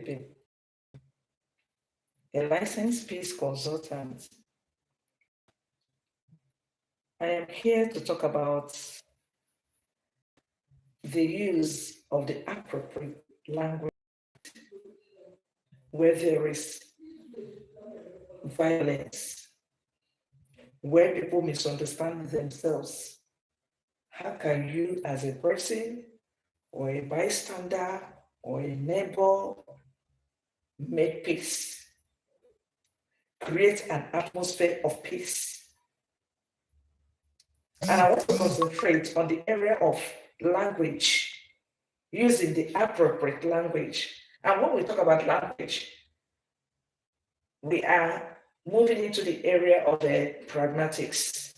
Philippine, a licensed peace consultant. I am here to talk about the use of the appropriate language where there is violence, where people misunderstand themselves. How can you, as a person, or a bystander, or a neighbor, make peace? Create an atmosphere of peace. And I want to concentrate on the area of language, using the appropriate language. And when we talk about language, we are moving into the area of the pragmatics.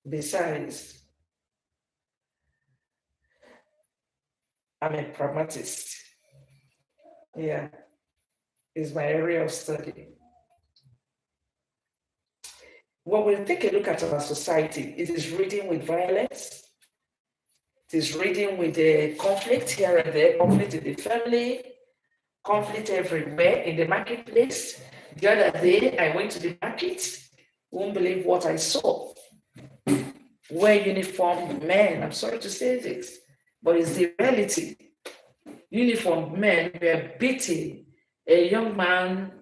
Besides, I'm a pragmatist. Yeah, it's my area of study. When we take a look at our society, it is reading with violence. It is reading with the conflict here and there, conflict in the family, conflict everywhere in the marketplace. The other day, I went to the market. Won't believe what I saw. Where uniformed men, I'm sorry to say this, but it's the reality. Uniformed men were beating a young man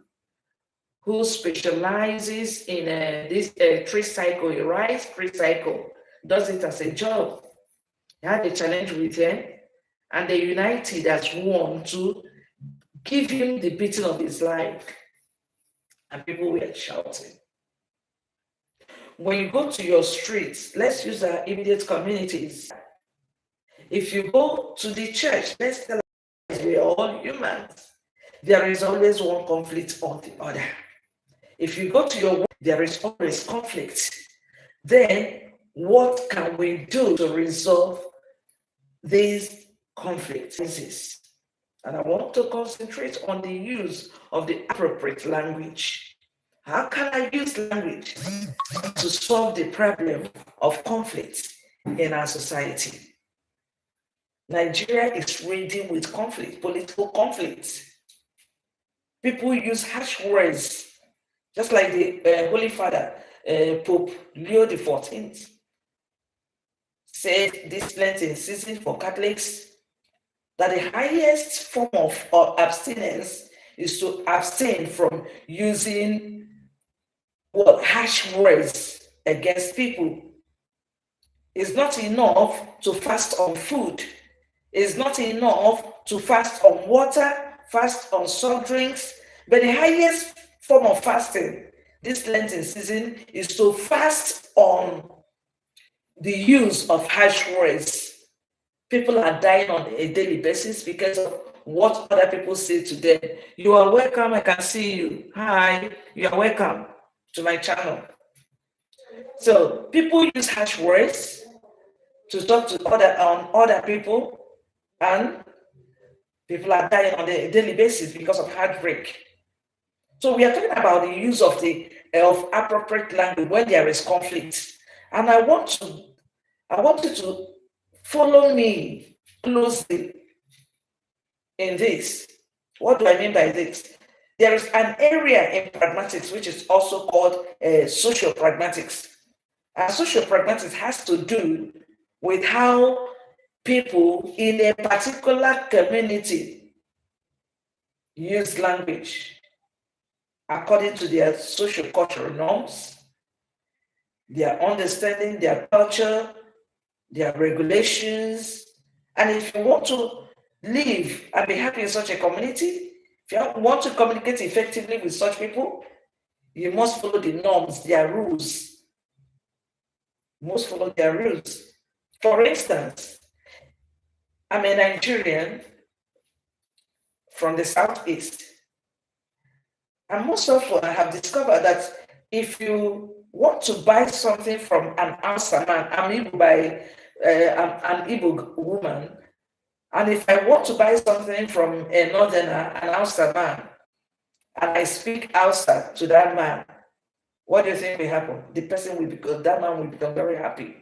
who specializes in this tricycle. He rides tricycle, does it as a job. He had a challenge with him, and the United as one to give him the beating of his life. And people were shouting. When you go to your streets, let's use our immediate communities. If you go to the church, let's tell us we are all humans. There is always one conflict on the other. If you go to your work, there is always conflict. Then what can we do to resolve these conflicts? And I want to concentrate on the use of the appropriate language. How can I use language to solve the problem of conflict in our society? Nigeria is reading with conflict, political conflict. People use harsh words, just like the Holy Father, Pope Leo XIV, said this Lenten season for Catholics that the highest form of abstinence is to abstain from using harsh words against people. It's not enough to fast on food. It's not enough to fast on water, fast on soft drinks, but the highest form of fasting this Lenten season is to fast on the use of harsh words. People are dying on a daily basis because of what other people say to them. You are welcome, I can see you. Hi, you are welcome to my channel. So people use harsh words to talk to other people, and people are dying on a daily basis because of heartbreak. So we are talking about the use of appropriate language when there is conflict. And I want you to follow me closely in this. What do I mean by this? There is an area in pragmatics which is also called social pragmatics. And social pragmatics has to do with how people in a particular community use language according to their social cultural norms, their understanding, their culture, their regulations. And if you want to live and be happy in such a community, if you want to communicate effectively with such people, you must follow the norms, their rules. You must follow their rules. For instance, I'm a Nigerian from the Southeast. And most often I have discovered that if you want to buy something from an Hausa man, I'm an Igbo woman, and if I want to buy something from a northerner, an Hausa man, and I speak Hausa to that man, what do you think will happen? That man will become very happy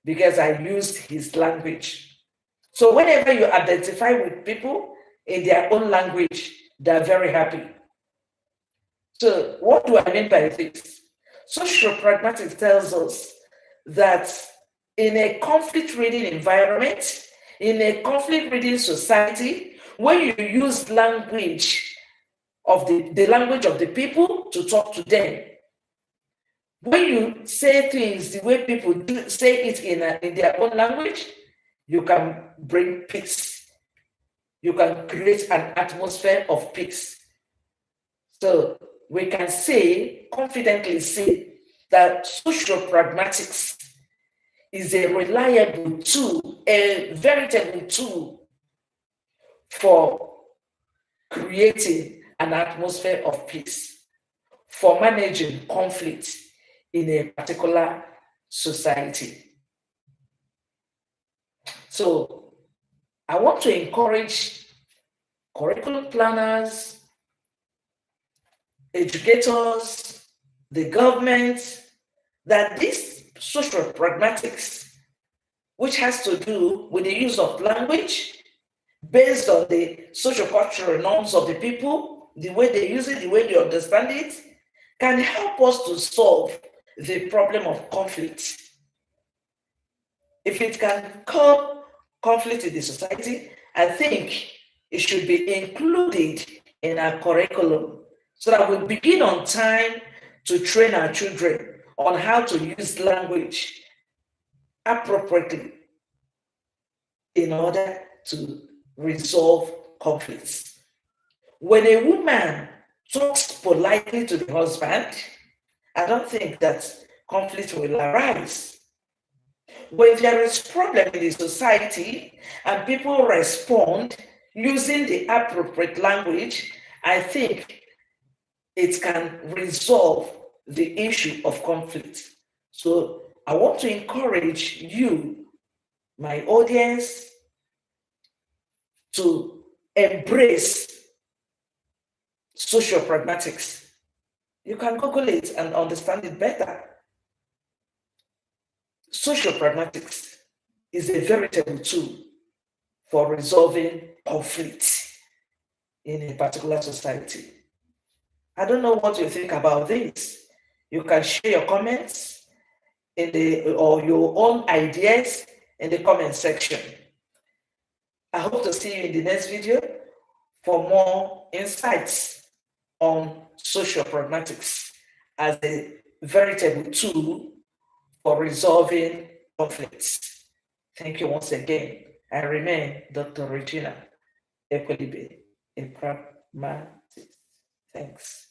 because I used his language. So whenever you identify with people in their own language, they're very happy. So what do I mean by this? Social pragmatics tells us that in a conflict-ridden environment, in a conflict-ridden society, when you use language of the language of the people to talk to them, when you say things the way people say it in their own language, you can bring peace. You can create an atmosphere of peace. So we can confidently say that social pragmatics is a reliable tool, a veritable tool for creating an atmosphere of peace, for managing conflict in a particular society. So I want to encourage curriculum planners, educators, the government, that this social pragmatics, which has to do with the use of language based on the social cultural norms of the people, the way they use it, the way they understand it, can help us to solve the problem of conflict. If it can curb conflict in the society, I think it should be included in our curriculum so that we begin on time to train our children on how to use language appropriately in order to resolve conflicts. When a woman talks politely to the husband, I don't think that conflict will arise. When there is problem in the society and people respond using the appropriate language, I think it can resolve the issue of conflict. So I want to encourage you, my audience, to embrace social pragmatics. You can Google it and understand it better. Social pragmatics is a veritable tool for resolving conflict in a particular society. I don't know what you think about this. You can share your comments or your own ideas in the comment section. I hope to see you in the next video for more insights on social pragmatics as a veritable tool for resolving conflicts. Thank you once again. I remain Dr. Regina Ekwelibe in pragmatics. Thanks.